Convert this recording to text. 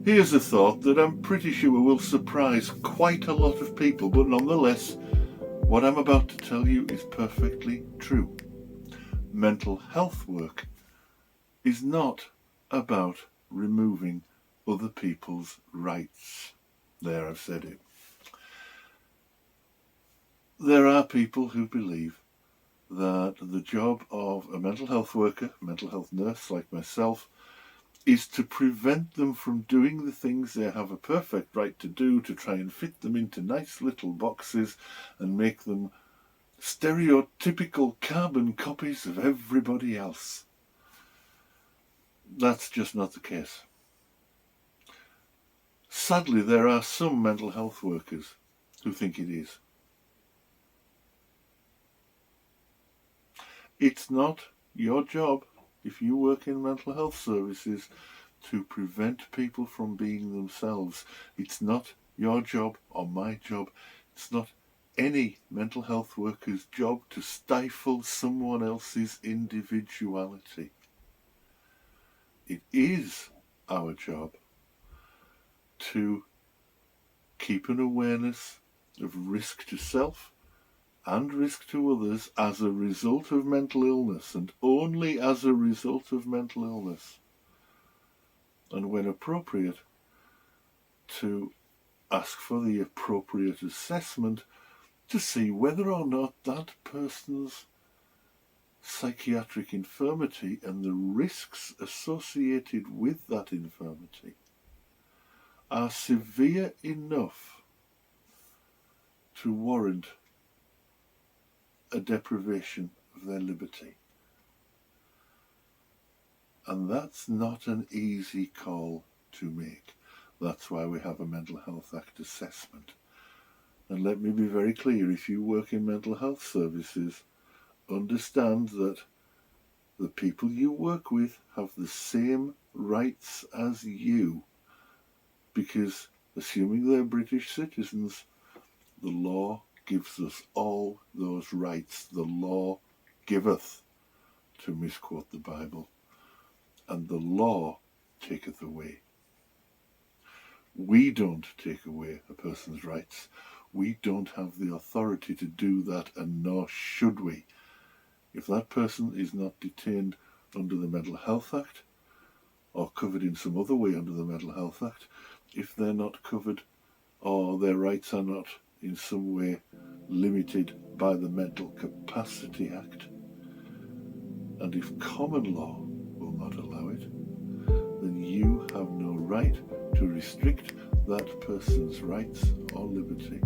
Here's a thought that I'm pretty sure will surprise quite a lot of people, but nonetheless, what I'm about to tell you is perfectly true. Mental health work is not about removing other people's rights. There, I've said it. There are people who believe that the job of a mental health worker, mental health nurse like myself, is to prevent them from doing the things they have a perfect right to do, to try and fit them into nice little boxes and make them stereotypical carbon copies of everybody else. That's just not the case. Sadly, there are some mental health workers who think it is. It's not your job, if you work in mental health services, to prevent people from being themselves. It's not your job or my job. It's not any mental health worker's job to stifle someone else's individuality. It is our job to keep an awareness of risk to self and risk to others as a result of mental illness, and only as a result of mental illness. And when appropriate, to ask for the appropriate assessment to see whether or not that person's psychiatric infirmity and the risks associated with that infirmity are severe enough to warrant a deprivation of their liberty. And that's not an easy call to make. That's why we have a Mental Health Act assessment. And let me be very clear, if you work in mental health services, understand that the people you work with have the same rights as you, because assuming they're British citizens, the law gives us all those rights. The law giveth, to misquote the Bible, and the law taketh away. We don't take away a person's rights. We don't have the authority to do that, and nor should we. If that person is not detained under the Mental Health Act, or covered in some other way under the Mental Health Act, if they're not covered, or their rights are not in some way limited by the Mental Capacity Act, and if common law will not allow it, then you have no right to restrict that person's rights or liberty.